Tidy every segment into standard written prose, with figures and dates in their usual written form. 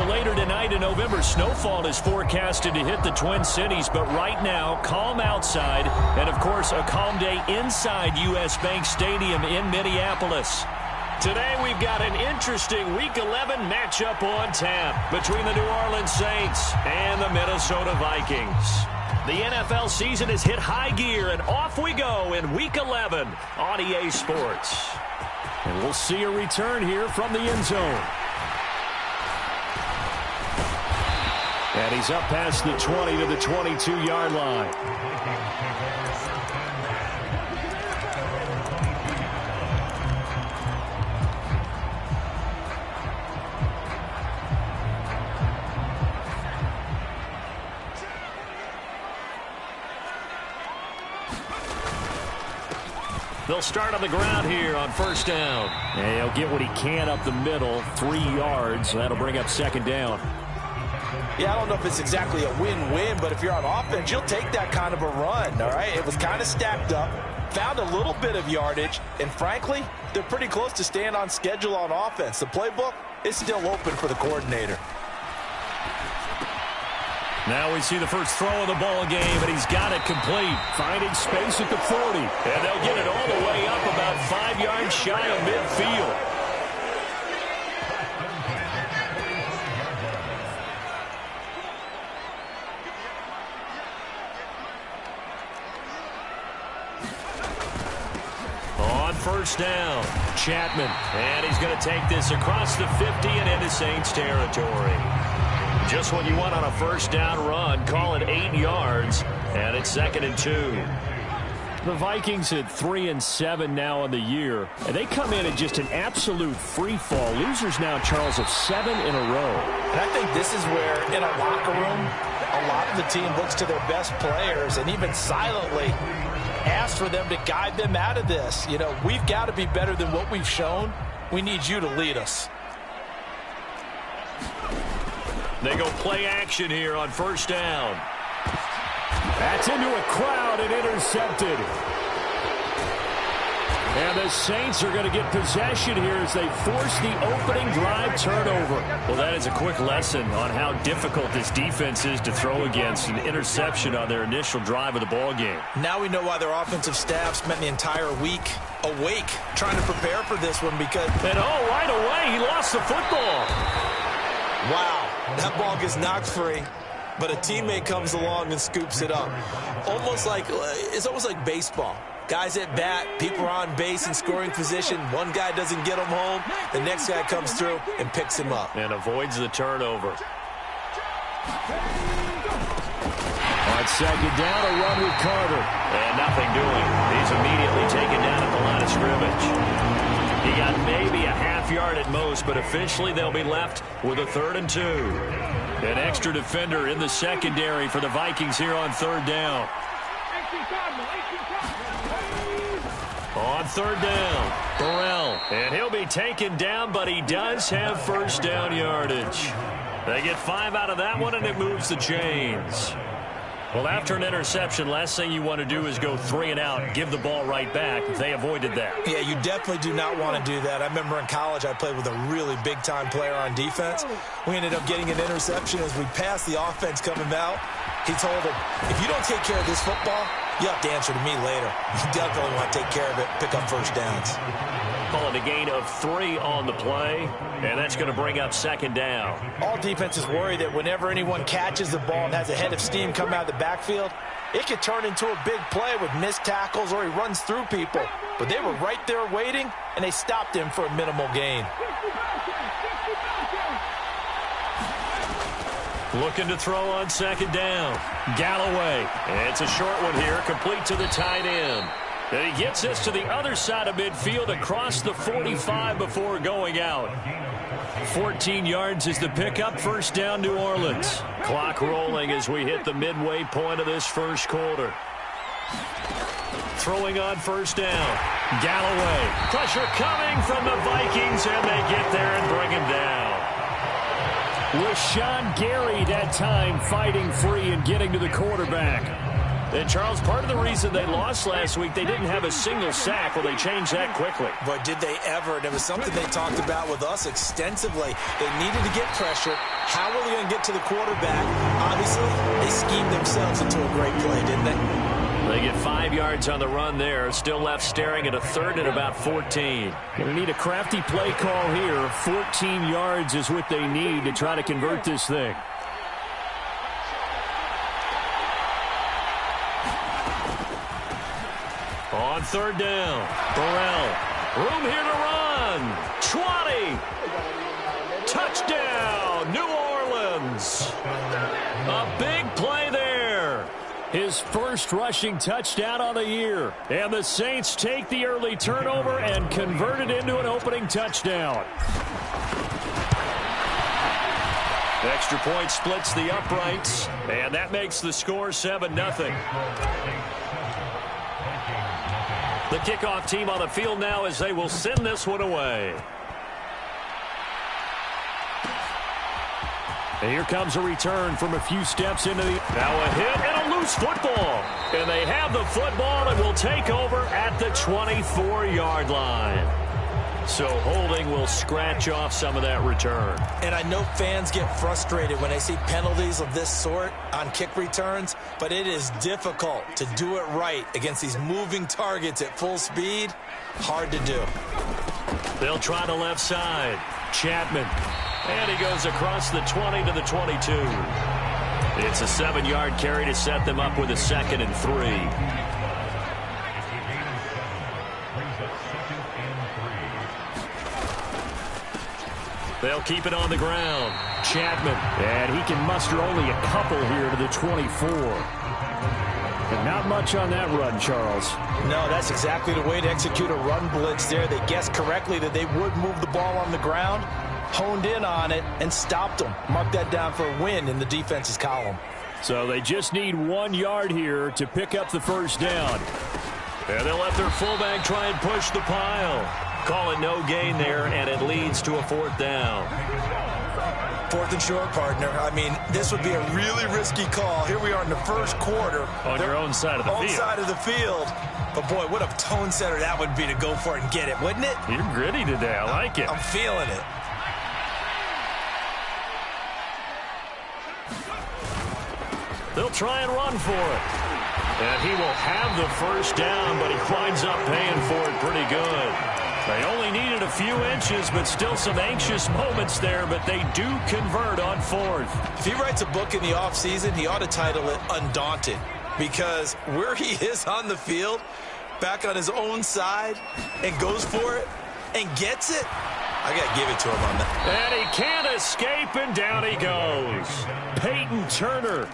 Well, later tonight in November, snowfall is forecasted to hit the Twin Cities, but right now, calm outside, and of course, a calm day inside U.S. Bank Stadium in Minneapolis. Today, we've got an interesting Week 11 matchup on tap between the New Orleans Saints and the Minnesota Vikings. The NFL season has hit high gear, and off we go in Week 11 on EA Sports. And we'll see a return here from the end zone. And he's up past the 20 to the 22-yard line. They'll start on the ground here on first down. And he'll get what he can up the middle, 3 yards. That'll bring up second down. Yeah, I don't know if it's exactly a win-win, but if you're on offense, you'll take that kind of a run, all right? It was kind of stacked up, found a little bit of yardage, and frankly, they're pretty close to staying on schedule on offense. The playbook is still open for the coordinator. Now we see the first throw of the ball game, and he's got it complete. Finding space at the 40. And they'll get it all the way up about 5 yards shy of midfield. On first down, Chapman. And he's going to take this across the 50 and into Saints territory. Just what you want on a first down run. Call it 8 yards, and it's 2nd and 2. The Vikings at 3-7 now on the year, and they come in at just an absolute free fall. Losers now, Charles, of 7 in a row. And I think this is where, in a locker room, a lot of the team looks to their best players and even silently asks for them to guide them out of this. You know, we've got to be better than what we've shown. We need you to lead us. They go play action here on first down. That's into a crowd and intercepted. And the Saints are going to get possession here as they force the opening drive turnover. Well, that is a quick lesson on how difficult this defense is to throw against. An interception on their initial drive of the ball game. Now we know why their offensive staff spent the entire week awake trying to prepare for this one because... And right away, he lost the football. Wow, that ball gets knocked free, but a teammate comes along and scoops it up. It's almost like baseball. Guys at bat, people are on base in scoring position. One guy doesn't get him home. The next guy comes through and picks him up. And avoids the turnover. On second down, a run with Carter. And nothing doing. He's immediately taken down at the line of scrimmage. He got maybe a half yard at most, but officially they'll be left with a 3rd and 2. An extra defender in the secondary for the Vikings here on third down. On third down, Burrell. And he'll be taken down, but he does have first down yardage. They get 5 out of that one, and it moves the chains. Well, after an interception, last thing you want to do is go 3 and out, give the ball right back. They avoided that. Yeah, you definitely do not want to do that. I remember in college I played with a really big-time player on defense. We ended up getting an interception as we passed the offense coming out. He told him, if you don't take care of this football, you have to answer to me later. You definitely want to take care of it, pick up first downs. Calling a gain of 3 on the play, and that's going to bring up second down. All defenses worry that whenever anyone catches the ball and has a head of steam come out of the backfield, it could turn into a big play with missed tackles or he runs through people. But they were right there waiting, and they stopped him for a minimal gain. Looking to throw on second down. Galloway. It's a short one here, complete to the tight end. And he gets this to the other side of midfield across the 45 before going out. 14 yards is the pickup. First down, New Orleans. Clock rolling as we hit the midway point of this first quarter. Throwing on first down. Galloway. Pressure coming from the Vikings, and they get there and bring him down. With Sean Gary that time fighting free and getting to the quarterback. And, Charles, part of the reason they lost last week, they didn't have a single sack. Well, they changed that quickly. But did they ever? And it was something they talked about with us extensively. They needed to get pressure. How are they going to get to the quarterback? Obviously, they schemed themselves into a great play, didn't they? They get 5 yards on the run there. Still left staring at a third and about 14. Going to need a crafty play call here. 14 yards is what they need to try to convert this thing. On third down, Burrell. Room here to run. 20. Touchdown, New Orleans. A big play there. His first rushing touchdown on the year. And the Saints take the early turnover and convert it into an opening touchdown. The extra point splits the uprights, and that makes the score 7-0. The kickoff team on the field now as they will send this one away. And here comes a return from a few steps into the... Now a hit and a loose football. And they have the football and will take over at the 24-yard line. So holding will scratch off some of that return. And I know fans get frustrated when they see penalties of this sort on kick returns, but it is difficult to do it right against these moving targets at full speed. Hard to do. They'll try the left side. Chapman. And he goes across the 20 to the 22. It's a 7-yard carry to set them up with a 2nd and 3. They'll keep it on the ground. Chapman. And he can muster only a couple here to the 24. And not much on that run, Charles. No, that's exactly the way to execute a run blitz there. They guessed correctly that they would move the ball on the ground, honed in on it, and stopped them. Mark that down for a win in the defense's column. So they just need 1 yard here to pick up the first down. And they'll let their fullback try and push the pile. Call it no gain there, and it leads to a 4th down. 4th and short, partner. I mean, this would be a really risky call. Here we are in the first quarter. On your own side of the field. Own side of the field. But, boy, what a tone setter that would be to go for it and get it, wouldn't it? You're gritty today. I like it. I'm feeling it. They'll try and run for it. And he will have the first down, but he winds up paying for it pretty good. They only needed a few inches, but still some anxious moments there, but they do convert on 4th. If he writes a book in the offseason, he ought to title it Undaunted, because where he is on the field, back on his own side, and goes for it, and gets it, I got to give it to him on that. And he can't escape, and down he goes. Peyton Turner.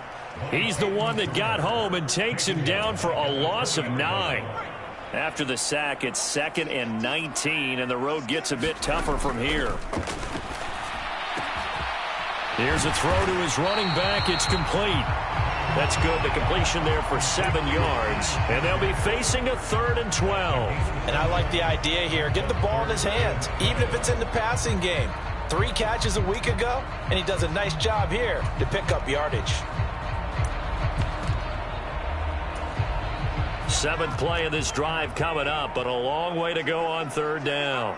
He's the one that got home and takes him down for a loss of 9. After the sack, it's 2nd and 19, and the road gets a bit tougher from here. Here's a throw to his running back. It's complete. That's good. The completion there for 7 yards, and they'll be facing a 3rd and 12. And I like the idea here. Get the ball in his hands, even if it's in the passing game. 3 catches a week ago, and he does a nice job here to pick up yardage. 7th play of this drive coming up, but a long way to go on 3rd down.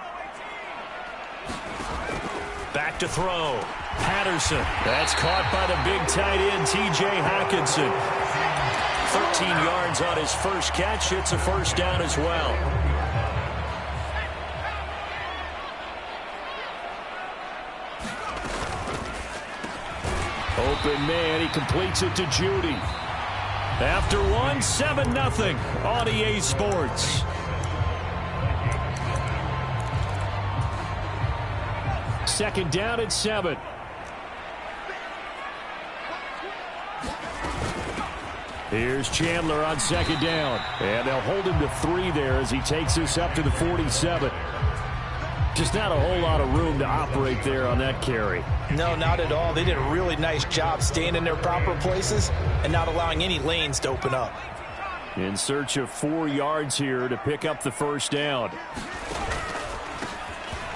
Back to throw. Patterson. That's caught by the big tight end, T.J. Hockenson. 13 yards on his first catch. It's a first down as well. Open man. He completes it to Judy. After one, 7-0 on EA Sports. Second down at 7. Here's Chandler on second down. And they'll hold him to 3 there as he takes us up to the 47. Just not a whole lot of room to operate there on that carry. No, not at all. They did a really nice job staying in their proper places and not allowing any lanes to open up. In search of 4 yards here to pick up the first down.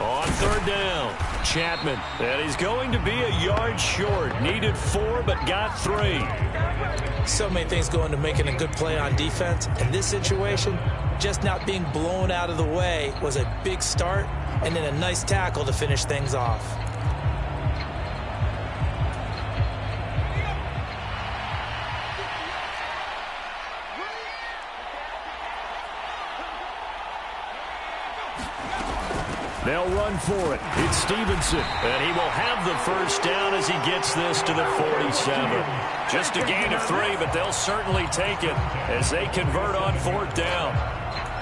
On third down, Chapman. And he's going to be a yard short. Needed 4, but got 3. So many things go into making a good play on defense. In this situation, just not being blown out of the way was a big start, and then a nice tackle to finish things off. They'll run for it. It's Stevenson. And he will have the first down as he gets this to the 47. Just a gain of 3, but they'll certainly take it as they convert on fourth down.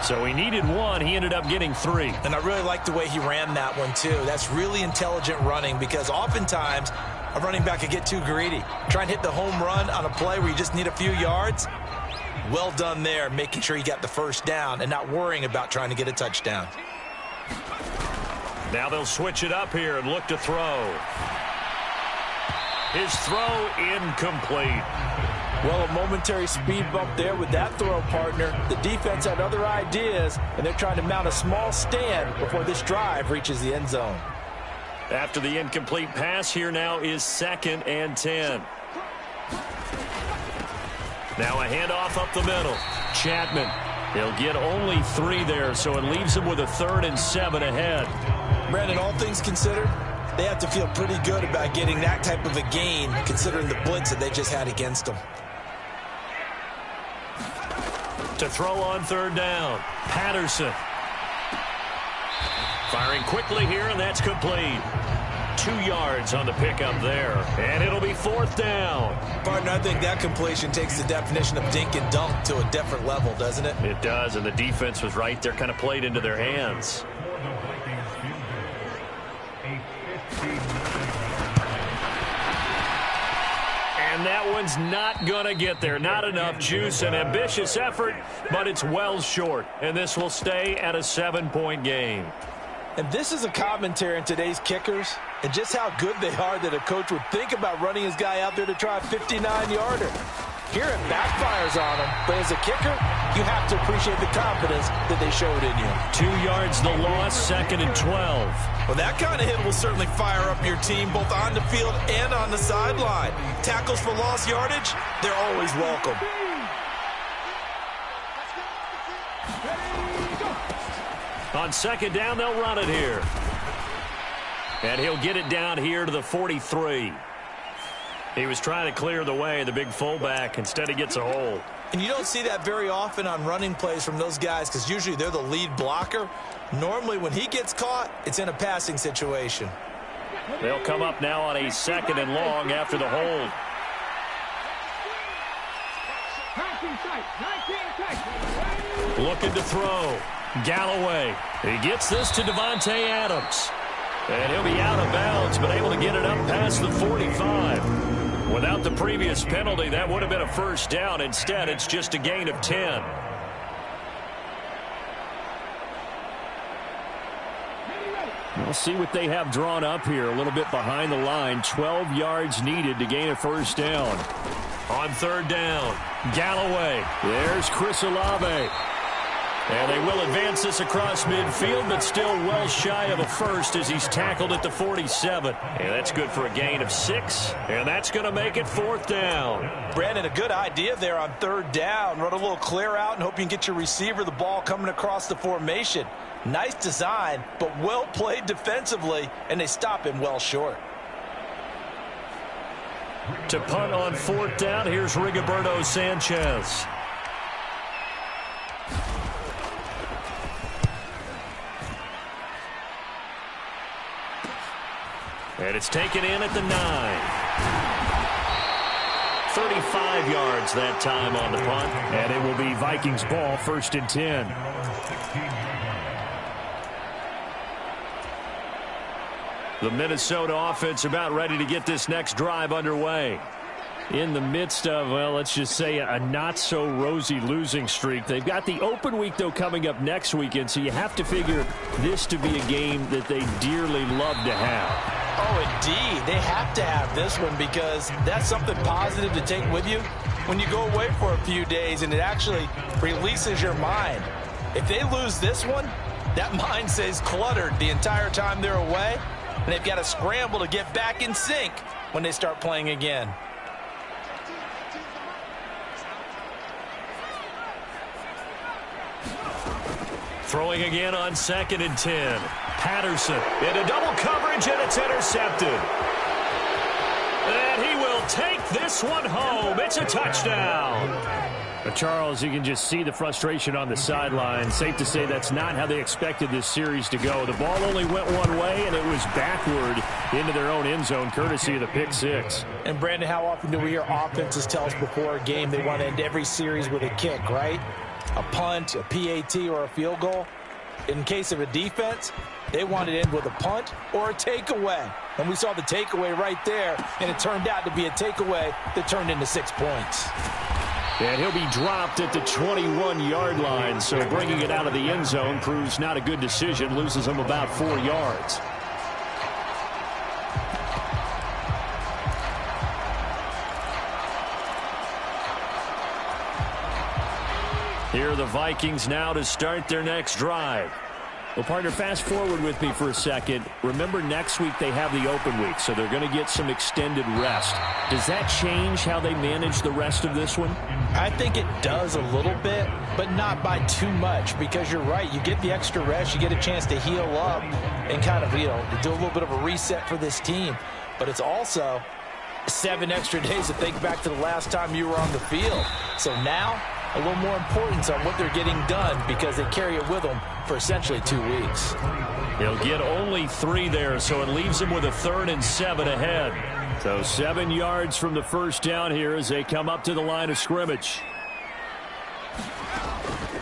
So he needed 1. He ended up getting 3. And I really like the way he ran that one, too. That's really intelligent running because oftentimes a running back can get too greedy. Try and hit the home run on a play where you just need a few yards. Well done there, making sure he got the first down and not worrying about trying to get a touchdown. Now they'll switch it up here and look to throw. His throw incomplete. Well, a momentary speed bump there with that throw, partner. The defense had other ideas, and they're trying to mount a small stand before this drive reaches the end zone. After the incomplete pass, here now is 2nd and 10. Now a handoff up the middle. Chapman. He'll get only 3 there, so it leaves him with a 3rd and 7 ahead. Brandon, all things considered, they have to feel pretty good about getting that type of a gain, considering the blitz that they just had against them. To throw on third down, Patterson. Firing quickly here, and that's complete. 2 yards on the pickup there, and it'll be 4th down. Partner, I think that completion takes the definition of dink and dunk to a different level, doesn't it? It does, and the defense was right there, kind of played into their hands. And that one's not going to get there. Not enough juice. An ambitious effort, but it's well short. And this will stay at a 7-point game. And this is a commentary on today's kickers and just how good they are that a coach would think about running his guy out there to try a 59-yarder. Here it backfires on him, but as a kicker, you have to appreciate the confidence that they showed in you. 2 yards the loss, 2nd and 12. Well, that kind of hit will certainly fire up your team both on the field and on the sideline. Tackles for lost yardage, they're always welcome. On 2nd down, they'll run it here. And he'll get it down here to the 43. He was trying to clear the way, the big fullback. Instead, he gets a hold. And you don't see that very often on running plays from those guys because usually they're the lead blocker. Normally, when he gets caught, it's in a passing situation. They'll come up now on a 2nd and long after the hold. Looking to throw. Galloway. He gets this to Devontae Adams. And he'll be out of bounds, but able to get it up past the 45. Without the previous penalty, that would have been a first down. Instead, it's just a gain of 10. We'll see what they have drawn up here a little bit behind the line. 12 yards needed to gain a first down. On 3rd down, Galloway. There's Chris Olave. And they will advance this across midfield, but still well shy of a first as he's tackled at the 47. And that's good for a gain of 6, and that's going to make it 4th down. Brandon, a good idea there on 3rd down. Run a little clear out and hope you can get your receiver the ball coming across the formation. Nice design, but well played defensively, and they stop him well short. To punt on 4th down, here's Rigoberto Sanchez. And it's taken in at the 9. 35 yards that time on the punt. And it will be Vikings ball, 1st and 10. The Minnesota offense about ready to get this next drive underway. In the midst of, well, let's just say a not-so-rosy losing streak. They've got the open week, though, coming up next weekend, so you have to figure this to be a game that they dearly love to have. Oh, indeed. They have to have this one because that's something positive to take with you when you go away for a few days, and it actually releases your mind. If they lose this one, That mind stays cluttered the entire time they're away, and they've got to scramble to get back in sync when they start playing again. Throwing again on 2nd and 10. Patterson into double coverage, and it's intercepted. And he will take this one home. It's a touchdown. Charles, you can just see the frustration on the sideline. Safe to say that's not how they expected this series to go. The ball only went one way, and it was backward into their own end zone, courtesy of the pick six. And, Brandon, how often do we hear offenses tell us before a game they want to end every series with a kick, right? A punt, a PAT, or a field goal. In case of a defense, they want to end with a punt or a takeaway. And we saw the takeaway right there, and it turned out to be a takeaway that turned into 6 points. And he'll be dropped at the 21-yard line, so bringing it out of the end zone proves not a good decision, loses him about 4 yards. Here are the Vikings now to start their next drive. Well, partner, fast forward with me for a second. Remember, next week they have the open week, so they're going to get some extended rest. Does that change how they manage the rest of this one? I think it does a little bit, but not by too much, because you're right. You get the extra rest. You get a chance to heal up and kind of, do a little bit of a reset for this team. But it's also 7 extra days to think back to the last time you were on the field. So now, a little more importance on what they're getting done because they carry it with them for essentially 2 weeks. He'll get only 3 there, so it leaves him with a 3rd and 7 ahead. So 7 yards from the first down here as they come up to the line of scrimmage.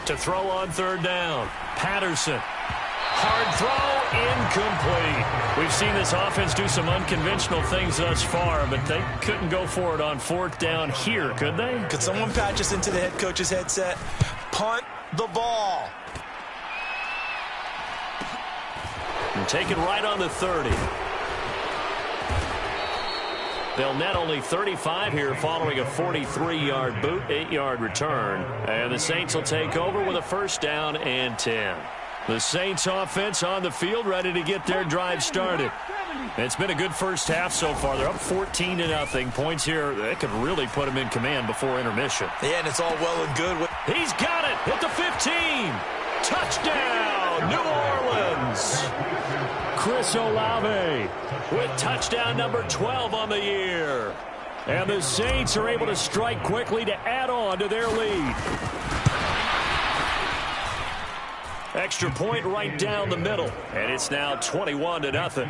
To throw on 3rd down, Patterson. Hard throw, incomplete. We've seen this offense do some unconventional things thus far, but they couldn't go for it on 4th down here, could they? Could someone patch us into the head coach's headset? Punt the ball. And take it right on the 30. They'll net only 35 here following a 43-yard boot, 8-yard return. And the Saints will take over with a 1st down and 10. The Saints offense on the field, ready to get their drive started. It's been a good first half so far. They're up 14-0. Points here, that could really put them in command before intermission. Yeah, and it's all well and good. He's got it at the 15. Touchdown, New Orleans. Chris Olave with touchdown number 12 on the year. And the Saints are able to strike quickly to add on to their lead. Extra point right down the middle. And it's now 21-0.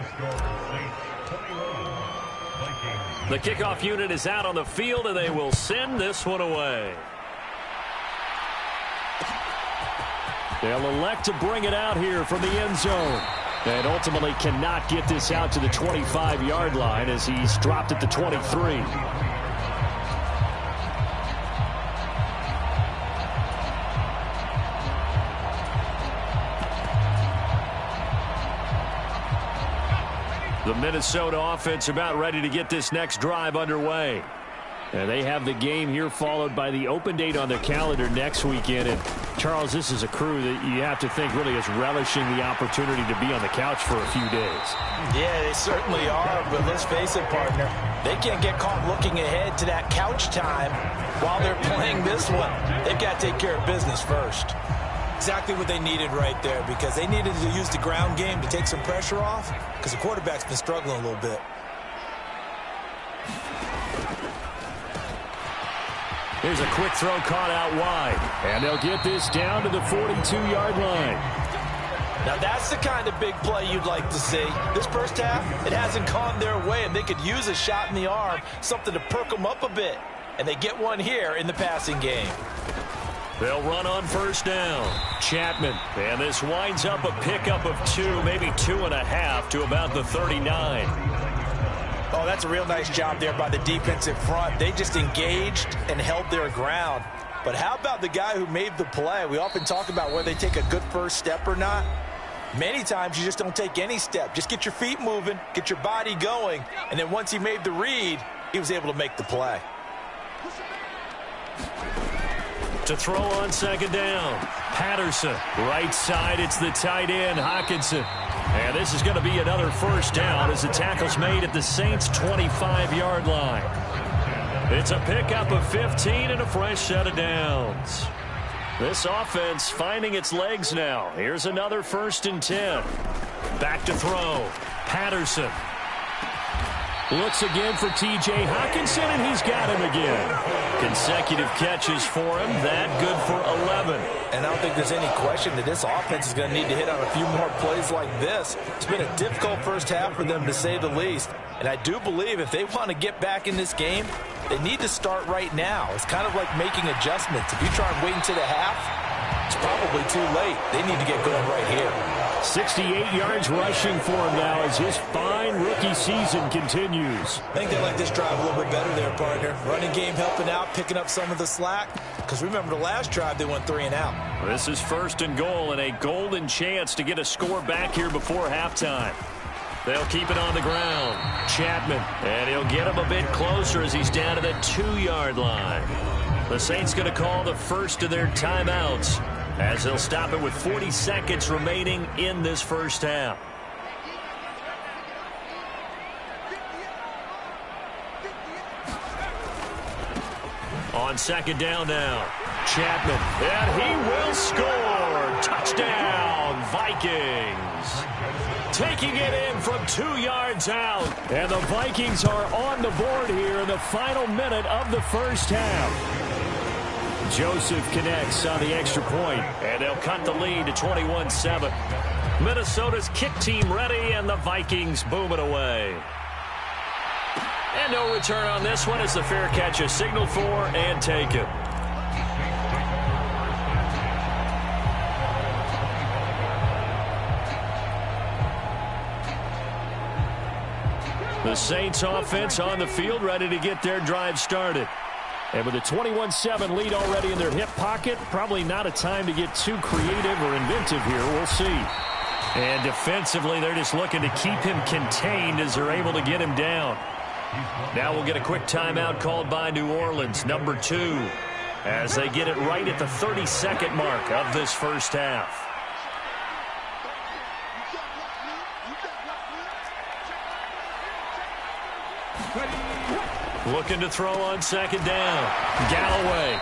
The kickoff unit is out on the field, and they will send this one away. They'll elect to bring it out here from the end zone. And ultimately cannot get this out to the 25-yard line as he's dropped at the 23. The Minnesota offense about ready to get this next drive underway. And they have the game here followed by the open date on their calendar next weekend. And, Charles, this is a crew that you have to think really is relishing the opportunity to be on the couch for a few days. Yeah, they certainly are. But let's face it, partner, they can't get caught looking ahead to that couch time while they're playing this one. They've got to take care of business first. Exactly what they needed right there, because they needed to use the ground game to take some pressure off because the quarterback's been struggling a little bit. Here's a quick throw caught out wide. And they'll get this down to the 42-yard line. Now that's the kind of big play you'd like to see. This first half, it hasn't gone their way, and they could use a shot in the arm, something to perk them up a bit. And they get one here in the passing game. They'll run on 1st down. Chapman. And this winds up a pickup of 2, maybe 2.5 to about the 39. Oh, that's a real nice job there by the defensive front. They just engaged and held their ground. But how about the guy who made the play? We often talk about whether they take a good first step or not. Many times you just don't take any step. Just get your feet moving, get your body going, and then once he made the read, he was able to make the play. To throw on second down. Patterson, right side, it's the tight end, Hockenson. And this is going to be another first down as the tackle's made at the Saints' 25-yard line. It's a pickup of 15 and a fresh set of downs. This offense finding its legs now. Here's another 1st and 10. Back to throw. Patterson. Looks again for T.J. Hockenson, and he's got him again. Consecutive catches for him. That good for 11. And I don't think there's any question that this offense is going to need to hit on a few more plays like this. It's been a difficult first half for them, to say the least. And I do believe if they want to get back in this game, they need to start right now. It's kind of like making adjustments. If you try and wait until the half, it's probably too late. They need to get going right here. 68 yards rushing for him now as his fine rookie season continues. I think they like this drive a little bit better there, partner. Running game helping out, picking up some of the slack. Because remember, the last drive, they went 3 and out. This is 1st and goal and a golden chance to get a score back here before halftime. They'll keep it on the ground. Chapman, and he'll get him a bit closer as he's down to the 2-yard line. The Saints going to call the first of their timeouts, as they'll stop it with 40 seconds remaining in this first half. On second down now, Chapman, and he will score. Touchdown, Vikings. Taking it in from 2 yards out. And the Vikings are on the board here in the final minute of the first half. Joseph connects on the extra point, and they'll cut the lead to 21-7. Minnesota's kick team ready, and the Vikings boom it away. And no return on this one as the fair catch is signaled for and taken. The Saints offense on the field, ready to get their drive started. And with a 21-7 lead already in their hip pocket, probably not a time to get too creative or inventive here. We'll see. And defensively, they're just looking to keep him contained as they're able to get him down. Now we'll get a quick timeout called by New Orleans, number 2, as they get it right at the 30-second mark of this first half. Looking to throw on second down. Galloway.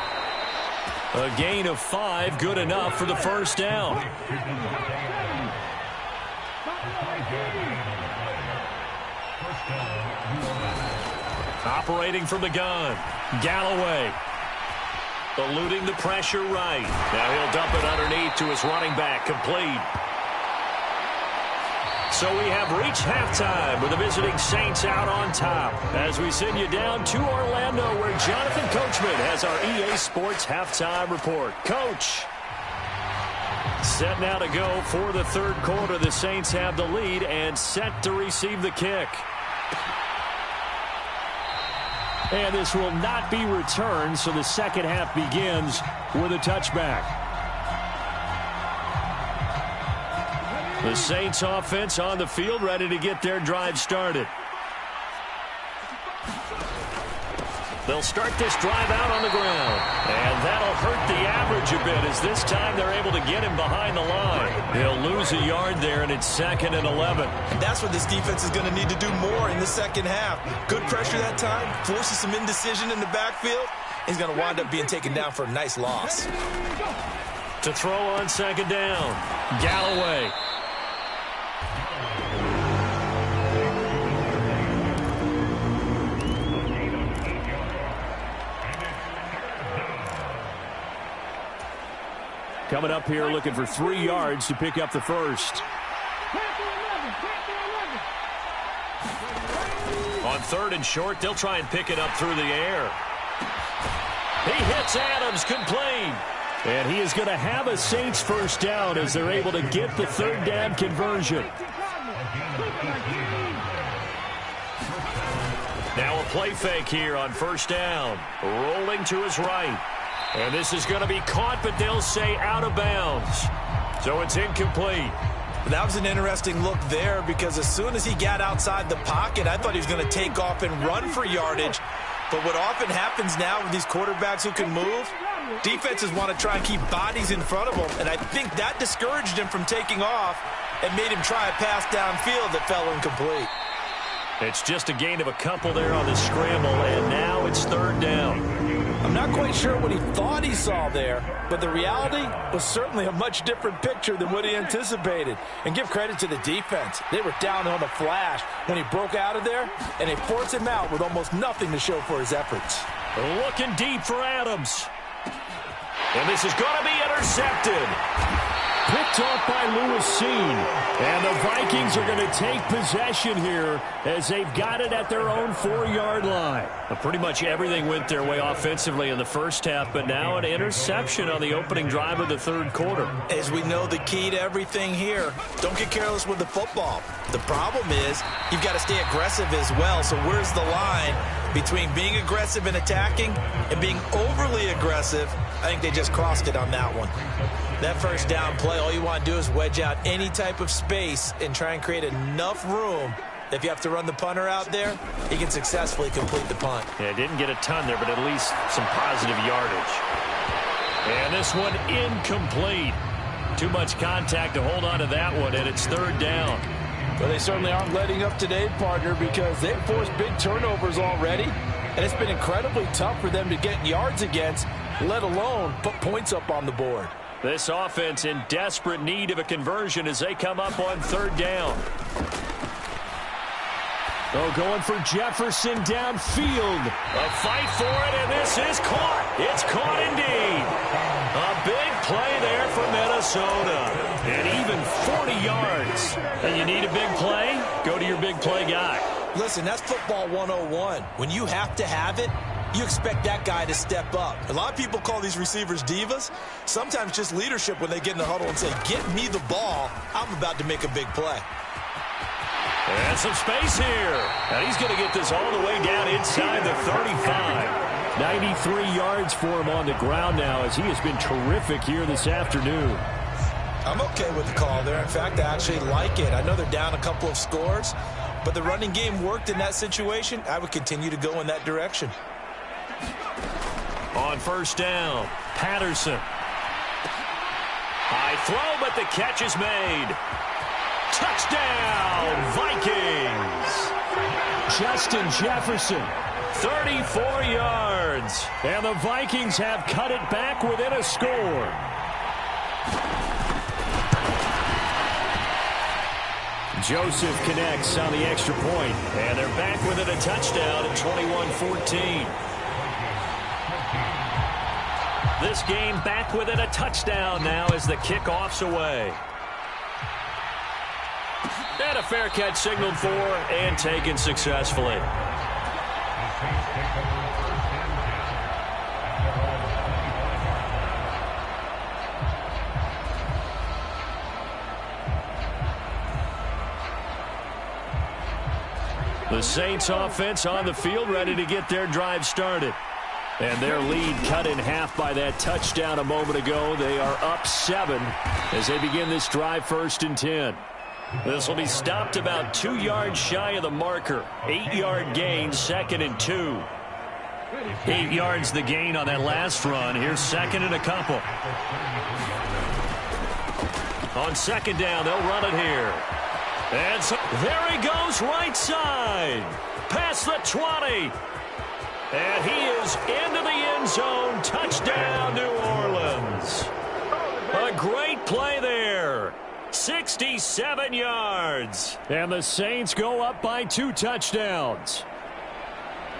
A gain of 5, good enough for the first down. Operating from the gun. Galloway. Eluding the pressure right. Now he'll dump it underneath to his running back, complete. So we have reached halftime with the visiting Saints out on top as we send you down to Orlando where Jonathan Coachman has our EA Sports halftime report. Coach, set now to go for the third quarter. The Saints have the lead and set to receive the kick. And this will not be returned, so the second half begins with a touchback. The Saints offense on the field, ready to get their drive started. They'll start this drive out on the ground. And that'll hurt the average a bit as this time they're able to get him behind the line. He'll lose a yard there, and it's 2nd and 11. And that's what this defense is going to need to do more in the second half. Good pressure that time, forces some indecision in the backfield. He's going to wind up being taken down for a nice loss. To throw on second down, Galloway. Coming up here looking for 3 yards to pick up the first. On 3rd and short, they'll try and pick it up through the air. He hits Adams, complete. And he is going to have a Saints first down as they're able to get the 3rd down conversion. Now a play fake here on 1st down. Rolling to his right. And this is going to be caught, but they'll say out of bounds. So it's incomplete. That was an interesting look there because as soon as he got outside the pocket, I thought he was going to take off and run for yardage. But what often happens now with these quarterbacks who can move, defenses want to try and keep bodies in front of them, and I think that discouraged him from taking off and made him try a pass downfield that fell incomplete. It's just a gain of a couple there on the scramble, and now it's third down. I'm not quite sure what he thought he saw there, but the reality was certainly a much different picture than what he anticipated. And give credit to the defense. They were down on the flash when he broke out of there, and they forced him out with almost nothing to show for his efforts. Looking deep for Adams. And this is going to be intercepted. Picked off by Lewis Seen. And the Vikings are going to take possession here as they've got it at their own 4-yard line. Pretty much everything went their way offensively in the first half, but now an interception on the opening drive of the third quarter. As we know, the key to everything here, don't get careless with the football. The problem is you've got to stay aggressive as well. So where's the line between being aggressive and attacking and being overly aggressive? I think they just crossed it on that one. That first down play, all you want to do is wedge out any type of space and try and create enough room. If you have to run the punter out there, he can successfully complete the punt. Yeah, didn't get a ton there, but at least some positive yardage. And this one incomplete. Too much contact to hold on to that one, and it's third down. Well, they certainly aren't letting up today, partner, because they've forced big turnovers already, and it's been incredibly tough for them to get yards against, let alone put points up on the board. This offense in desperate need of a conversion as they come up on third down. Oh, going for Jefferson downfield. A fight for it, and this is caught. It's caught indeed. A big play there for Minnesota. And even 40 yards. And you need a big play? Go to your big play guy. Listen, that's football 101. When you have to have it, you expect that guy to step up. A lot of people call these receivers divas. Sometimes just leadership when they get in the huddle and say, get me the ball. I'm about to make a big play. And some space here. And he's going to get this all the way down inside the 35. 93 yards for him on the ground now as he has been terrific here this afternoon. I'm okay with the call there. In fact, I actually like it. I know they're down a couple of scores, but the running game worked in that situation. I would continue to go in that direction. On first down, Patterson. High throw, but the catch is made. Touchdown, Vikings. Justin Jefferson, 34 yards. And the Vikings have cut it back within a score. Joseph connects on the extra point, and they're back within a touchdown at 21-14. This game back within a touchdown now as the kickoff's away. And a fair catch signaled for and taken successfully. The Saints offense on the field ready to get their drive started. And their lead cut in half by that touchdown a moment ago. They are up 7 as they begin this drive 1st and 10. This will be stopped about 2 yards shy of the marker. 8-yard gain, 2nd and 2. 8 yards the gain on that last run. Here's 2nd and a couple. On 2nd down, they'll run it here. And so there he goes, right side. Past the 20. And he is into the end zone. Touchdown, New Orleans. A great play there. 67 yards. And the Saints go up by 2 touchdowns.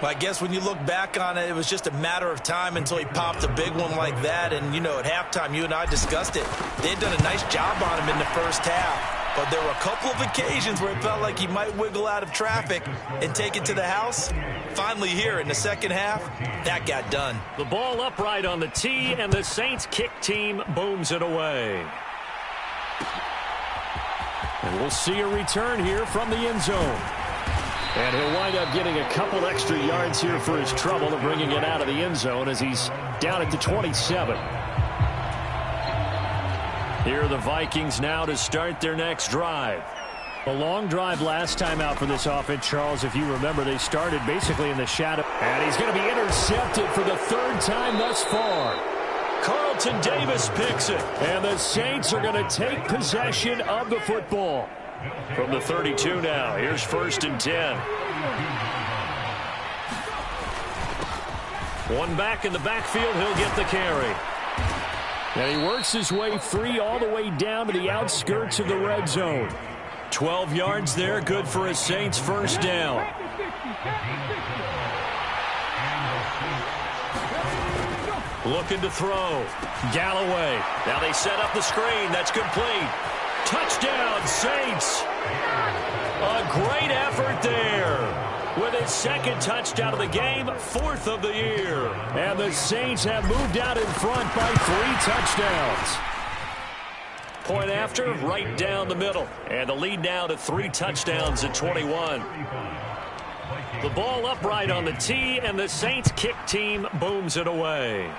Well, I guess when you look back on it, it was just a matter of time until he popped a big one like that. And, you know, at halftime, you and I discussed it. They had done a nice job on him in the first half. But there were a couple of occasions where it felt like he might wiggle out of traffic and take it to the house. Finally here in the second half, that got done. The ball upright on the tee, and the Saints kick team booms it away. And we'll see a return here from the end zone. And he'll wind up getting a couple extra yards here for his trouble of bringing it out of the end zone as he's down at the 27. Here are the Vikings now to start their next drive. A long drive last time out for this offense, Charles. If you remember, they started basically in the shadow. And he's going to be intercepted for the third time thus far. Carlton Davis picks it. And the Saints are going to take possession of the football. From the 32 now, here's 1st and 10. One back in the backfield, he'll get the carry. And he works his way free all the way down to the outskirts of the red zone. 12 yards there, good for a Saints first down. Looking to throw. Galloway. Now they set up the screen. That's complete. Touchdown, Saints. A great effort there. With his second touchdown of the game, 4th of the year. And the Saints have moved out in front by 3 touchdowns. Point after, right down the middle. And the lead now to 3 touchdowns at 21. The ball upright on the tee, and the Saints kick team booms it away.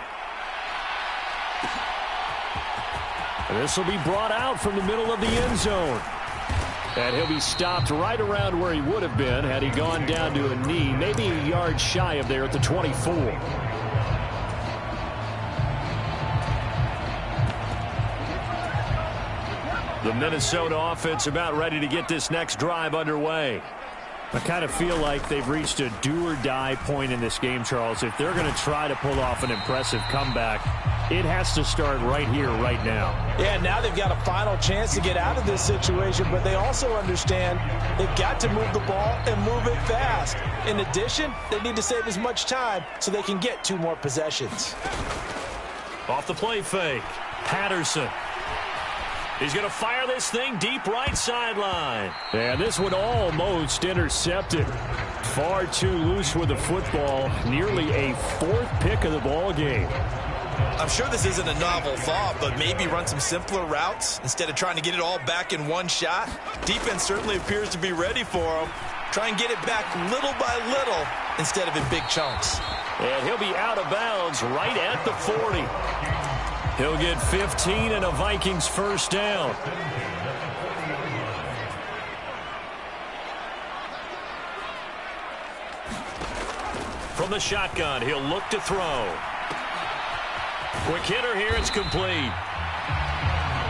This will be brought out from the middle of the end zone. And he'll be stopped right around where he would have been had he gone down to a knee, maybe a yard shy of there at the 24. The Minnesota offense about ready to get this next drive underway. I kind of feel like they've reached a do-or-die point in this game, Charles. If they're going to try to pull off an impressive comeback, it has to start right here, right now. Yeah, now they've got a final chance to get out of this situation, but they also understand they've got to move the ball and move it fast. In addition, they need to save as much time so they can get 2 more possessions. Off the play fake, Patterson. He's going to fire this thing deep right sideline. And this one almost intercepted. Far too loose with the football. Nearly a 4th pick of the ball game. I'm sure this isn't a novel thought, but maybe run some simpler routes instead of trying to get it all back in one shot. Defense certainly appears to be ready for him. Try and get it back little by little instead of in big chunks. And he'll be out of bounds right at the 40. He'll get 15 and a Vikings first down. From the shotgun, he'll look to throw. Quick hitter here, it's complete.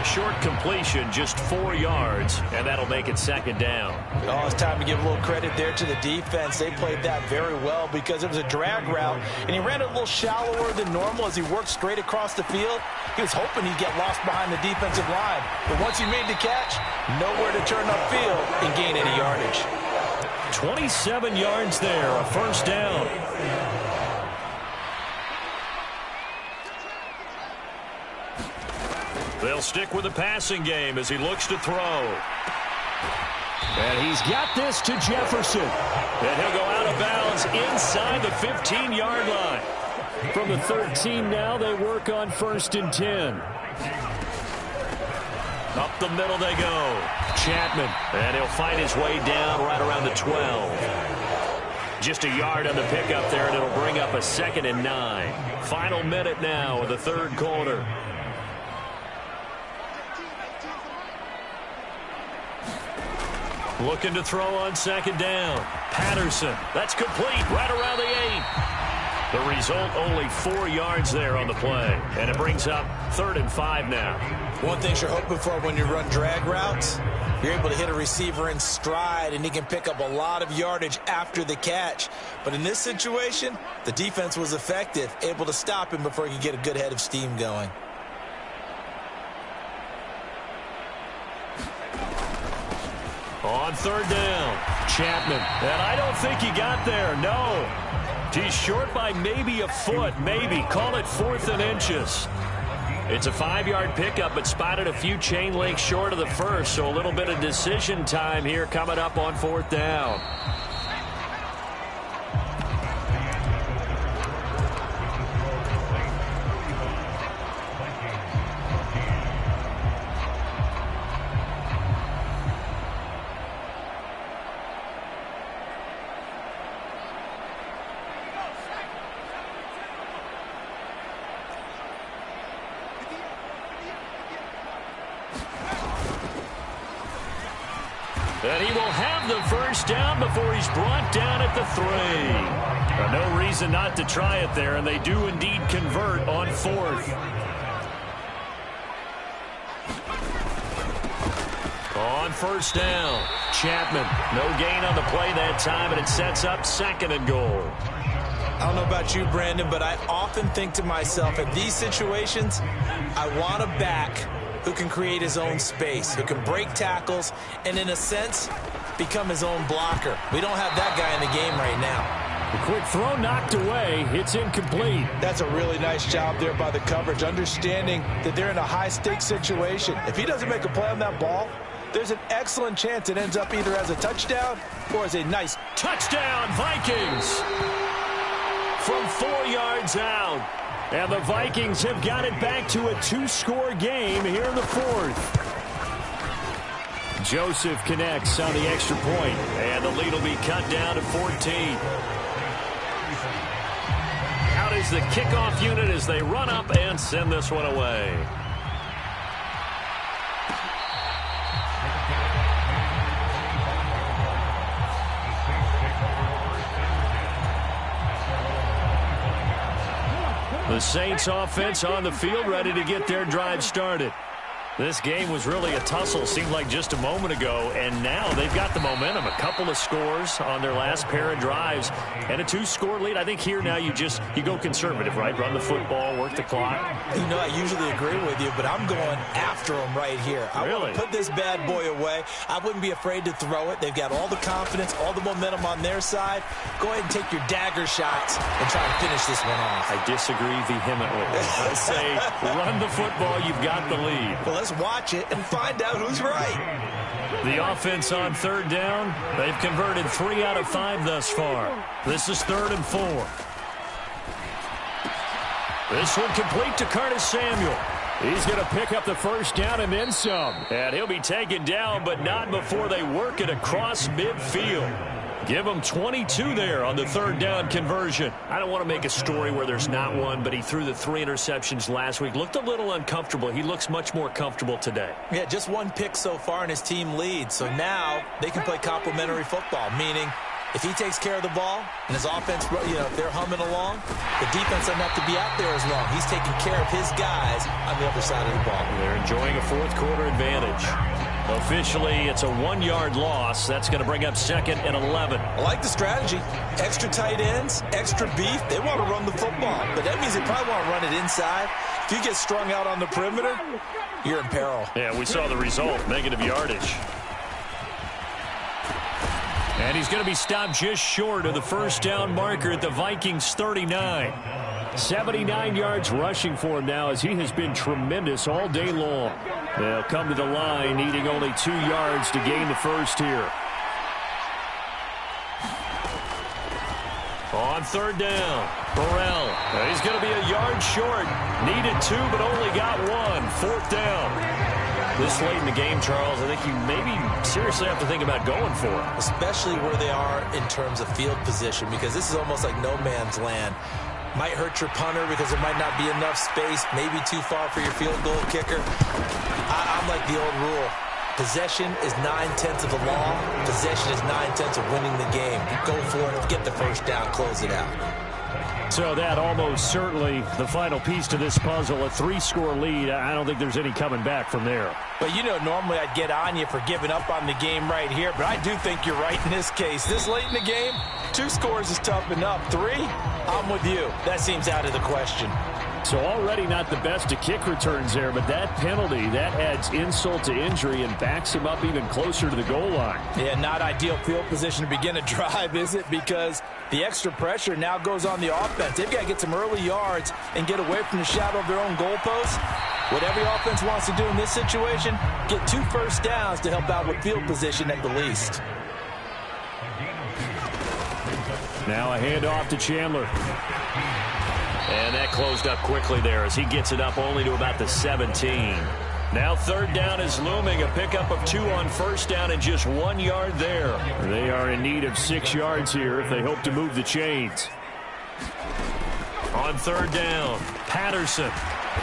Short completion, just 4 yards, and that'll make it 2nd down. Oh, it's time to give a little credit there to the defense. They played that very well because it was a drag route, and he ran it a little shallower than normal as he worked straight across the field. He was hoping he'd get lost behind the defensive line, but once he made the catch, nowhere to turn upfield and gain any yardage. 27 yards there, a first down. They'll stick with the passing game as he looks to throw. And he's got this to Jefferson. And he'll go out of bounds inside the 15-yard line. From the 13 now, they work on 1st and 10. Up the middle they go. Chapman. And he'll find his way down right around the 12. Just a yard on the pickup there, and it'll bring up a 2nd and 9. Final minute now of the 3rd quarter. Looking to throw on 2nd down. Patterson. That's complete right around the 8. The result, only 4 yards there on the play. And it brings up 3rd and 5 now. One thing you're hoping for when you run drag routes, you're able to hit a receiver in stride, and he can pick up a lot of yardage after the catch. But in this situation, the defense was effective, able to stop him before he could get a good head of steam going. On 3rd down, Chapman. And I don't think he got there, no. He's short by maybe a foot, maybe. Call it 4th and inches. It's a 5-yard pickup, but spotted a few chain links short of the first, so a little bit of decision time here coming up on 4th down. And he will have the first down before he's brought down at the 3. No reason not to try it there, and they do indeed convert on 4th. On first down, Chapman. No gain on the play that time, and it sets up 2nd and goal. I don't know about you, Brandon, but I often think to myself, in these situations, I want a back who can create his own space, who can break tackles, and in a sense, become his own blocker. We don't have that guy in the game right now. The quick throw knocked away. It's incomplete. That's a really nice job there by the coverage, understanding that they're in a high-stakes situation. If he doesn't make a play on that ball, there's an excellent chance it ends up either as a touchdown or as a nice touchdown, Vikings! From 4 yards out. And the Vikings have got it back to a 2-score game here in the 4th. Joseph connects on the extra point, and the lead will be cut down to 14. Out is the kickoff unit as they run up and send this one away. The Saints offense on the field, ready to get their drive started. This game was really a tussle, seemed like just a moment ago, and now they've got the momentum. A couple of scores on their last pair of drives, and a 2-score lead. I think here now you go conservative, right? Run the football, work the clock. You know, I usually agree with you, but I'm going after them right here. I want to put this bad boy away. I wouldn't be afraid to throw it. They've got all the confidence, all the momentum on their side. Go ahead and take your dagger shots and try to finish this one off. I disagree vehemently. I say run the football. You've got the lead. Well, let's watch it and find out who's right. The offense on 3rd down, they've converted 3 out of 5 thus far. This is 3rd and 4. This one complete to Curtis Samuel. He's going to pick up the first down and then some. And he'll be taken down, but not before they work it across midfield. Give him 22 there on the 3rd down conversion. I don't want to make a story where there's not one, but he threw the 3 interceptions last week. Looked a little uncomfortable. He looks much more comfortable today. Yeah, just 1 pick so far and his team leads. So now they can play complementary football, meaning if he takes care of the ball and his offense, if they're humming along, the defense doesn't have to be out there as long. He's taking care of his guys on the other side of the ball. They're enjoying a 4th quarter advantage. Officially, it's a 1-yard loss. That's going to bring up 2nd and 11. I like the strategy. Extra tight ends, extra beef. They want to run the football, but that means they probably want to run it inside. If you get strung out on the perimeter, you're in peril. Yeah, we saw the result, negative yardage. And he's going to be stopped just short of the first down marker at the Vikings 39. 79 yards rushing for him now as he has been tremendous all day long. They'll come to the line needing only 2 yards to gain the first here. On 3rd down, Burrell. He's going to be a yard short. Needed 2, but only got 1. 4th down. This late in the game, Charles, I think you maybe seriously have to think about going for it. Especially where they are in terms of field position, because this is almost like no man's land. Might hurt your punter because there might not be enough space, maybe too far for your field goal kicker. I'm like the old rule. Possession is 9/10 of the law. Possession is 9/10 of winning the game. Go for it, get the first down, close it out. So that almost certainly the final piece to this puzzle, a 3-score lead. I don't think there's any coming back from there. But normally I'd get on you for giving up on the game right here, but I do think you're right in this case. This late in the game, 2 scores is tough enough. 3, I'm with you. That seems out of the question. So already not the best of kick returns there, but that penalty, that adds insult to injury and backs him up even closer to the goal line. Yeah, not ideal field position to begin a drive, is it? Because the extra pressure now goes on the offense. They've got to get some early yards and get away from the shadow of their own goalposts. What every offense wants to do in this situation, get 2 first downs to help out with field position at the least. Now a handoff to Chandler. And that closed up quickly there as he gets it up only to about the 17. Now 3rd down is looming. A pickup of 2 on 1st down and just 1 yard there. They are in need of 6 yards here if they hope to move the chains. On 3rd down, Patterson.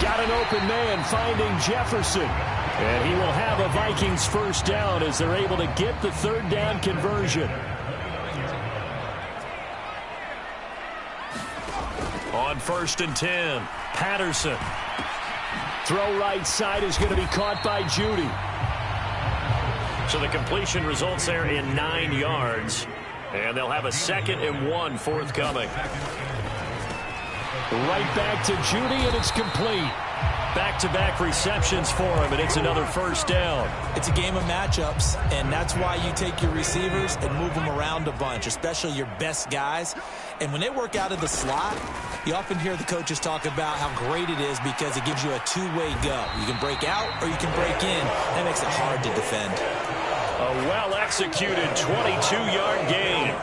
Got an open man finding Jefferson. And he will have a Vikings first down as they're able to get the third down conversion. On 1st and 10, Patterson. Throw right side is going to be caught by Judy. So the completion results there in 9 yards. And they'll have a 2nd and 1 forthcoming. Right back to Judy, and it's complete. Back-to-back receptions for him, and it's another first down. It's a game of matchups, and that's why you take your receivers and move them around a bunch, especially your best guys. And when they work out of the slot, you often hear the coaches talk about how great it is because it gives you a two-way go. You can break out or you can break in. That makes it hard to defend. A well-executed 22-yard gain.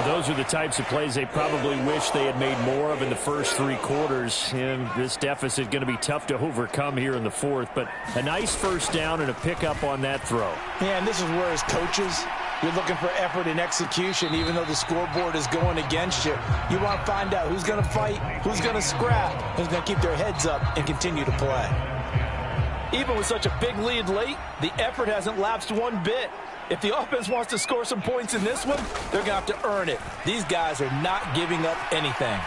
Those are the types of plays they probably wish they had made more of in the first 3 quarters. And this deficit going to be tough to overcome here in the 4th. But a nice first down and a pickup on that throw. Yeah, and this is where as coaches, you're looking for effort and execution, even though the scoreboard is going against you. You want to find out who's going to fight, who's going to scrap, who's going to keep their heads up and continue to play. Even with such a big lead late, the effort hasn't lapsed one bit. If the offense wants to score some points in this one, they're going to have to earn it. These guys are not giving up anything.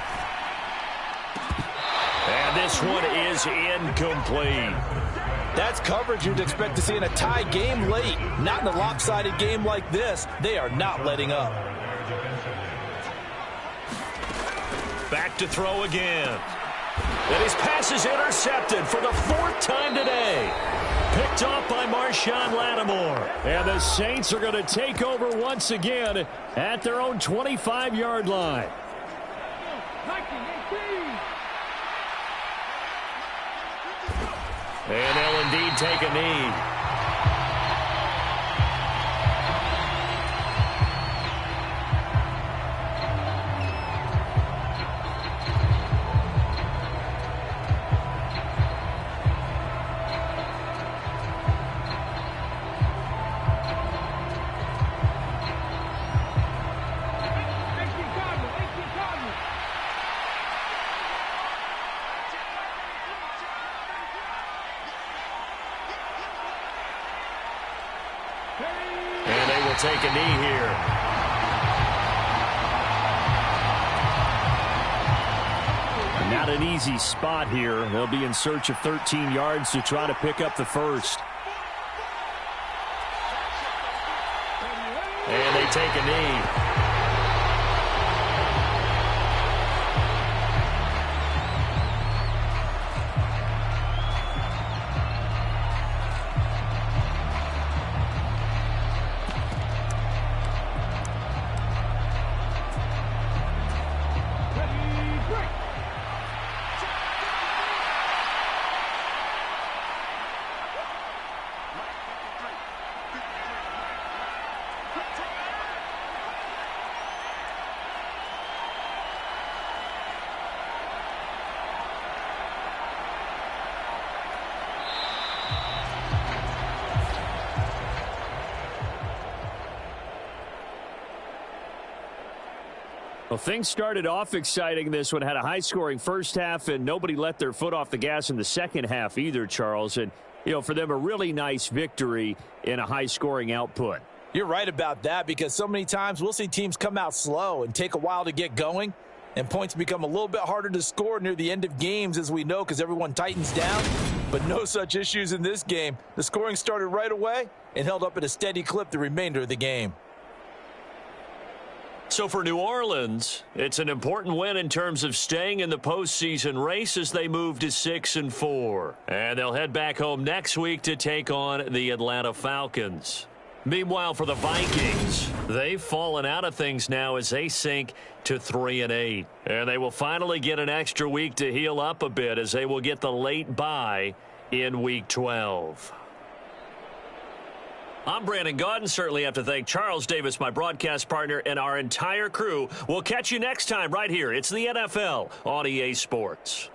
And this one is incomplete. That's coverage you'd expect to see in a tie game late. Not in a lopsided game like this. They are not letting up. Back to throw again. And his pass is intercepted for the 4th time today. Picked off by Marshawn Lattimore. And the Saints are going to take over once again at their own 25-yard line. And they'll indeed take a knee. Take a knee here. Not an easy spot here. They'll be in search of 13 yards to try to pick up the first. And they take a knee. Well, things started off exciting. This one had a high-scoring first half, and nobody let their foot off the gas in the second half either, Charles. And, you know, for them, a really nice victory in a high-scoring output. You're right about that because so many times we'll see teams come out slow and take a while to get going, and points become a little bit harder to score near the end of games, as we know, because everyone tightens down. But no such issues in this game. The scoring started right away and held up at a steady clip the remainder of the game. So for New Orleans, it's an important win in terms of staying in the postseason race as they move to 6-4. And they'll head back home next week to take on the Atlanta Falcons. Meanwhile, for the Vikings, they've fallen out of things now as they sink to 3-8. And they will finally get an extra week to heal up a bit as they will get the late bye in Week 12. I'm Brandon Gaudin. Certainly have to thank Charles Davis, my broadcast partner, and our entire crew. We'll catch you next time right here. It's the NFL on EA Sports.